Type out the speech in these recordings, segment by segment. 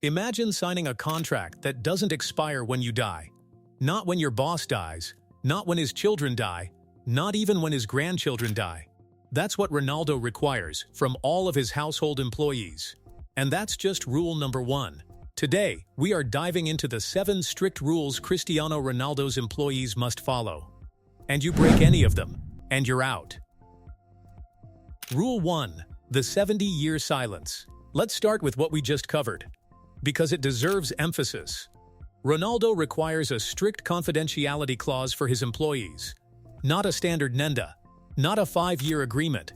Imagine signing a contract that doesn't expire when you die. Not when your boss dies, not when his children die, not even when his grandchildren die. That's what Ronaldo requires from all of his household employees. And that's just rule number 1. Today, we are diving into the 7 strict rules Cristiano Ronaldo's employees must follow. And you break any of them, and you're out. Rule 1. The 70-year silence. Let's start with what we just covered, because it deserves emphasis. Ronaldo requires a strict confidentiality clause for his employees. Not a standard NENDA, not a 5-year agreement.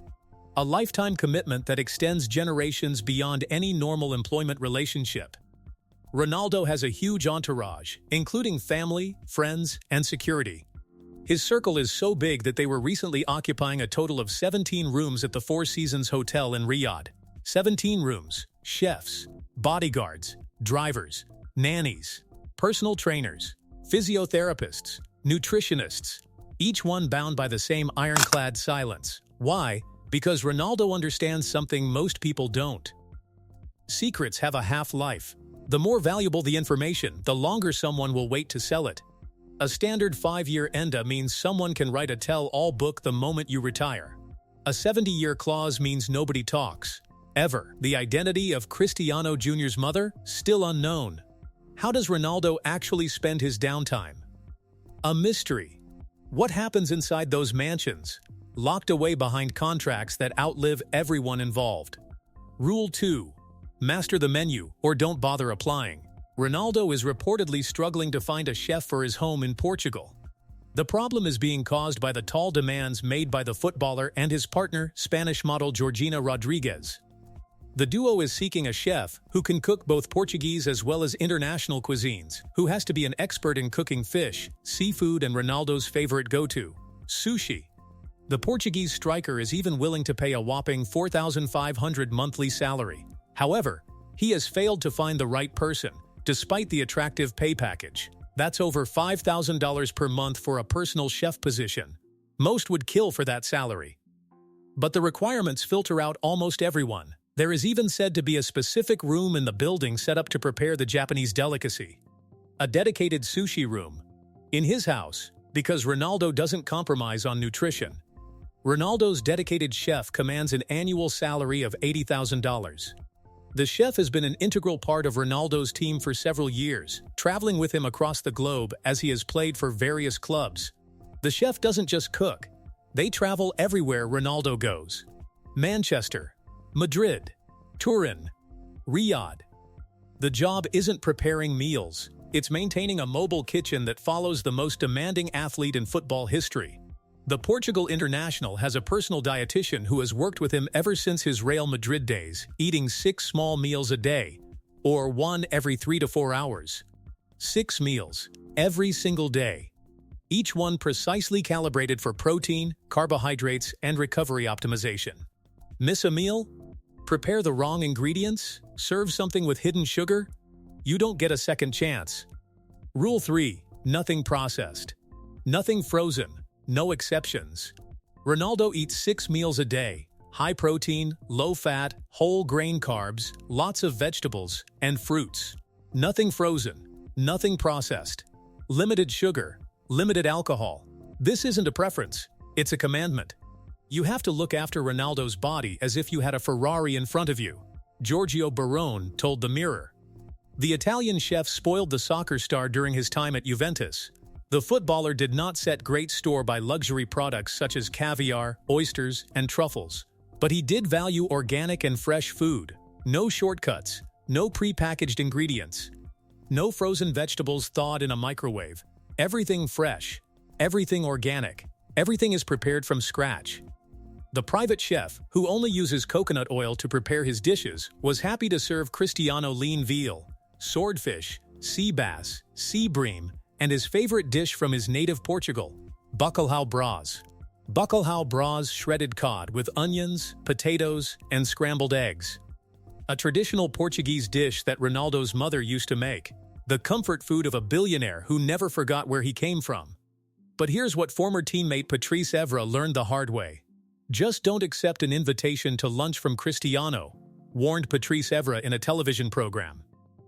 A lifetime commitment that extends generations beyond any normal employment relationship. Ronaldo has a huge entourage, including family, friends, and security. His circle is so big that they were recently occupying a total of 17 rooms at the Four Seasons Hotel in Riyadh. 17 rooms, chefs, bodyguards, drivers, nannies, personal trainers, physiotherapists, nutritionists, each one bound by the same ironclad silence. Why? Because Ronaldo understands something most people don't. Secrets have a half-life. The more valuable the information, the longer someone will wait to sell it. A standard 5-year NDA means someone can write a tell-all book the moment you retire. A 70-year clause means nobody talks. Ever. The identity of Cristiano Jr.'s mother? Still unknown. How does Ronaldo actually spend his downtime? A mystery. What happens inside those mansions, locked away behind contracts that outlive everyone involved? Rule 2. Master the menu, or don't bother applying. Ronaldo is reportedly struggling to find a chef for his home in Portugal. The problem is being caused by the tall demands made by the footballer and his partner, Spanish model Georgina Rodriguez. The duo is seeking a chef who can cook both Portuguese as well as international cuisines, who has to be an expert in cooking fish, seafood, and Ronaldo's favorite go-to, sushi. The Portuguese striker is even willing to pay a whopping $4,500 monthly salary. However, he has failed to find the right person, despite the attractive pay package. That's over $5,000 per month for a personal chef position. Most would kill for that salary. But the requirements filter out almost everyone. There is even said to be a specific room in the building set up to prepare the Japanese delicacy. A dedicated sushi room. In his house, because Ronaldo doesn't compromise on nutrition. Ronaldo's dedicated chef commands an annual salary of $80,000. The chef has been an integral part of Ronaldo's team for several years, traveling with him across the globe as he has played for various clubs. The chef doesn't just cook. They travel everywhere Ronaldo goes. Manchester, Madrid, Turin, Riyadh. The job isn't preparing meals. It's maintaining a mobile kitchen that follows the most demanding athlete in football history. The Portugal international has a personal dietitian who has worked with him ever since his Real Madrid days, eating 6 small meals a day, or 1 every 3 to 4 hours. 6 meals, every single day. Each one precisely calibrated for protein, carbohydrates, and recovery optimization. Miss a meal? Prepare the wrong ingredients? Serve something with hidden sugar? You don't get a second chance. Rule 3. Nothing processed. Nothing frozen. No exceptions. Ronaldo eats 6 meals a day, high protein, low fat, whole grain carbs, lots of vegetables, and fruits. Nothing frozen, nothing processed. Limited sugar, limited alcohol. This isn't a preference, it's a commandment. You have to look after Ronaldo's body as if you had a Ferrari in front of you, Giorgio Barone told the Mirror. The Italian chef spoiled the soccer star during his time at Juventus. The footballer did not set great store by luxury products such as caviar, oysters, and truffles. But he did value organic and fresh food. No shortcuts, no pre-packaged ingredients. No frozen vegetables thawed in a microwave. Everything fresh, everything organic, everything is prepared from scratch. The private chef, who only uses coconut oil to prepare his dishes, was happy to serve Cristiano lean veal, swordfish, sea bass, sea bream, and his favorite dish from his native Portugal, bacalhau brás. Bacalhau brás shredded cod with onions, potatoes, and scrambled eggs. A traditional Portuguese dish that Ronaldo's mother used to make, the comfort food of a billionaire who never forgot where he came from. But here's what former teammate Patrice Evra learned the hard way. Just don't accept an invitation to lunch from Cristiano, warned Patrice Evra in a television program.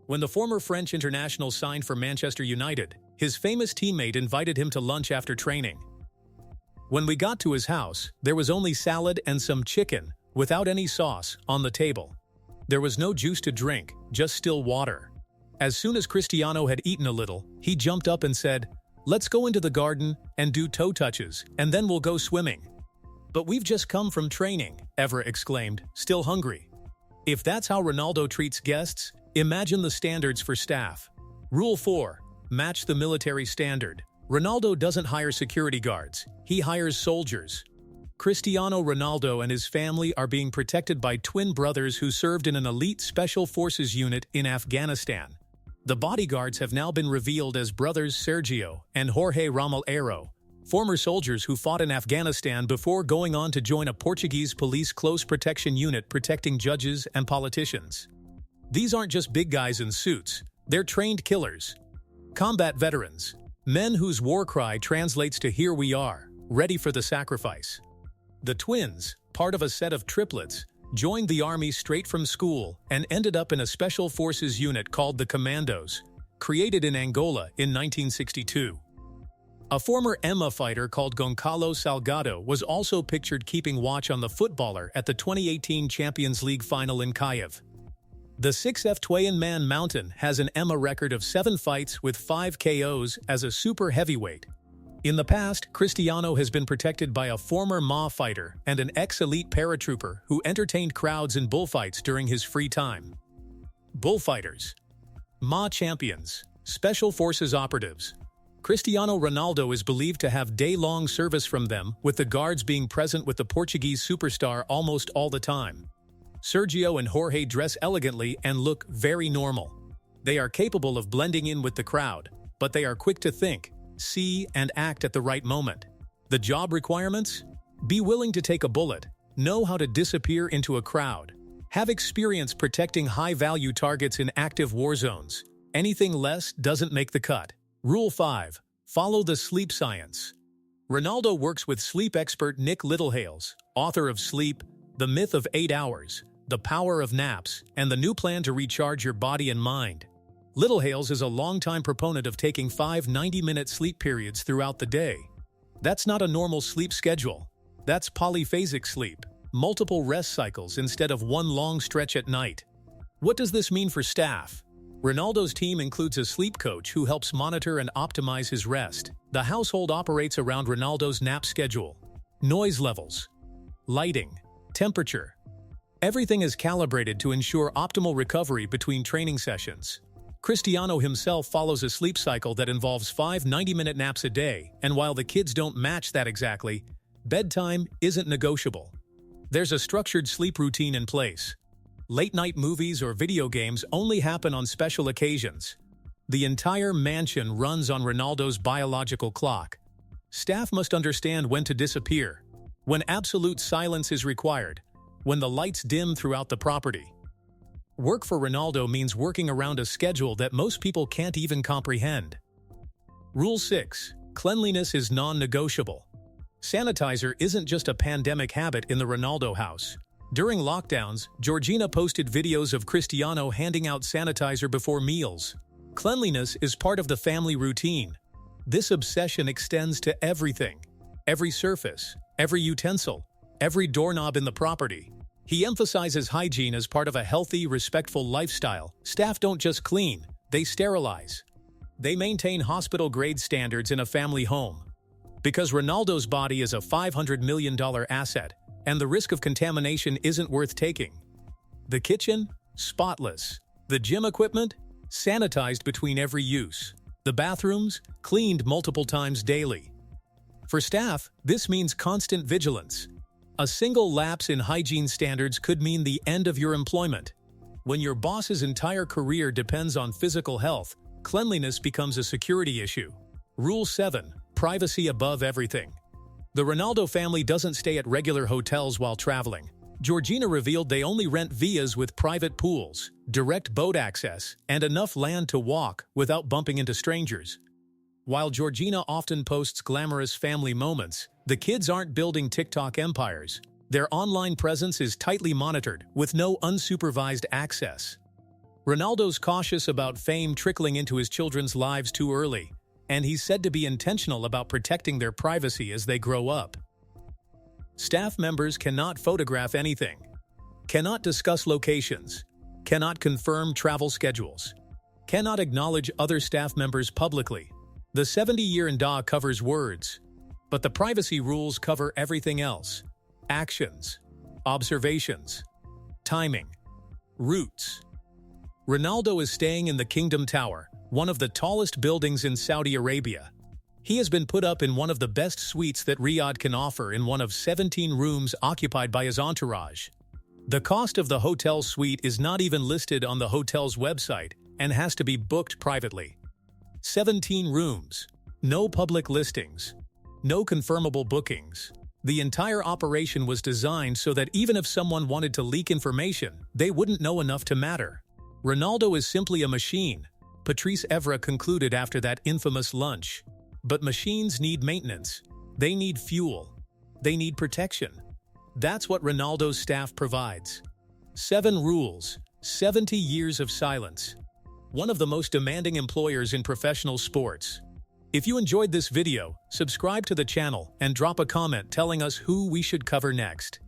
When the former French international signed for Manchester United, his famous teammate invited him to lunch after training. When we got to his house, there was only salad and some chicken, without any sauce, on the table. There was no juice to drink, just still water. As soon as Cristiano had eaten a little, he jumped up and said, "Let's go into the garden and do toe touches, and then we'll go swimming." "But we've just come from training," Evra exclaimed, still hungry. If that's how Ronaldo treats guests, imagine the standards for staff. Rule 4. Match the military standard. Ronaldo doesn't hire security guards, he hires soldiers. Cristiano Ronaldo and his family are being protected by twin brothers who served in an elite special forces unit in Afghanistan. The bodyguards have now been revealed as brothers Sergio and Jorge Romero, former soldiers who fought in Afghanistan before going on to join a Portuguese police close protection unit protecting judges and politicians. These aren't just big guys in suits, they're trained killers. Combat veterans, men whose war cry translates to "Here we are, ready for the sacrifice." The twins, part of a set of triplets, joined the army straight from school and ended up in a special forces unit called the Commandos, created in Angola in 1962. A former EMA fighter called Goncalo Salgado was also pictured keeping watch on the footballer at the 2018 Champions League final in Kyiv. The 6F-man Mountain has an EMA record of 7 fights with 5 KOs as a super heavyweight. In the past, Cristiano has been protected by a former MA fighter and an ex-elite paratrooper who entertained crowds in bullfights during his free time. Bullfighters. MA champions. Special Forces operatives. Cristiano Ronaldo is believed to have day-long service from them, with the guards being present with the Portuguese superstar almost all the time. Sergio and Jorge dress elegantly and look very normal. They are capable of blending in with the crowd, but they are quick to think, see, and act at the right moment. The job requirements? Be willing to take a bullet, know how to disappear into a crowd, have experience protecting high-value targets in active war zones. Anything less doesn't make the cut. Rule 5. Follow the sleep science. Ronaldo works with sleep expert Nick Littlehales, author of Sleep, The Myth of 8 Hours, The Power of Naps, and the New Plan to Recharge Your Body and Mind. Littlehales is a longtime proponent of taking 5 90-minute sleep periods throughout the day. That's not a normal sleep schedule. That's polyphasic sleep, multiple rest cycles instead of one long stretch at night. What does this mean for staff? Ronaldo's team includes a sleep coach who helps monitor and optimize his rest. The household operates around Ronaldo's nap schedule. Noise levels, lighting, temperature. Everything is calibrated to ensure optimal recovery between training sessions. Cristiano himself follows a sleep cycle that involves 5 90-minute naps a day, and while the kids don't match that exactly, bedtime isn't negotiable. There's a structured sleep routine in place. Late-night movies or video games only happen on special occasions. The entire mansion runs on Ronaldo's biological clock. Staff must understand when to disappear, when absolute silence is required, when the lights dim throughout the property. Work for Ronaldo means working around a schedule that most people can't even comprehend. Rule 6. Cleanliness is non-negotiable. Sanitizer isn't just a pandemic habit in the Ronaldo house. During lockdowns, Georgina posted videos of Cristiano handing out sanitizer before meals. Cleanliness is part of the family routine. This obsession extends to everything. Every surface, every utensil, every doorknob in the property. He emphasizes hygiene as part of a healthy, respectful lifestyle. Staff don't just clean, they sterilize. They maintain hospital-grade standards in a family home. Because Ronaldo's body is a $500 million asset, and the risk of contamination isn't worth taking. The kitchen? Spotless. The gym equipment? Sanitized between every use. The bathrooms? Cleaned multiple times daily. For staff, this means constant vigilance. A single lapse in hygiene standards could mean the end of your employment. When your boss's entire career depends on physical health, cleanliness becomes a security issue. Rule 7. Privacy above everything. The Ronaldo family doesn't stay at regular hotels while traveling. Georgina revealed they only rent villas with private pools, direct boat access, and enough land to walk without bumping into strangers. While Georgina often posts glamorous family moments, the kids aren't building TikTok empires. Their online presence is tightly monitored, with no unsupervised access. Ronaldo's cautious about fame trickling into his children's lives too early, and he's said to be intentional about protecting their privacy as they grow up. Staff members cannot photograph anything, cannot discuss locations, cannot confirm travel schedules, cannot acknowledge other staff members publicly. The 70-year NDA covers words, but the privacy rules cover everything else: actions, observations, timing, routes. Ronaldo is staying in the Kingdom Tower, one of the tallest buildings in Saudi Arabia. He has been put up in one of the best suites that Riyadh can offer in one of 17 rooms occupied by his entourage. The cost of the hotel suite is not even listed on the hotel's website and has to be booked privately. 17 rooms, no public listings, no confirmable bookings. The entire operation was designed so that even if someone wanted to leak information, they wouldn't know enough to matter. Ronaldo is simply a machine, Patrice Evra concluded after that infamous lunch. But machines need maintenance. They need fuel. They need protection. That's what Ronaldo's staff provides. 7 rules, 70 years of silence. One of the most demanding employers in professional sports. If you enjoyed this video, subscribe to the channel and drop a comment telling us who we should cover next.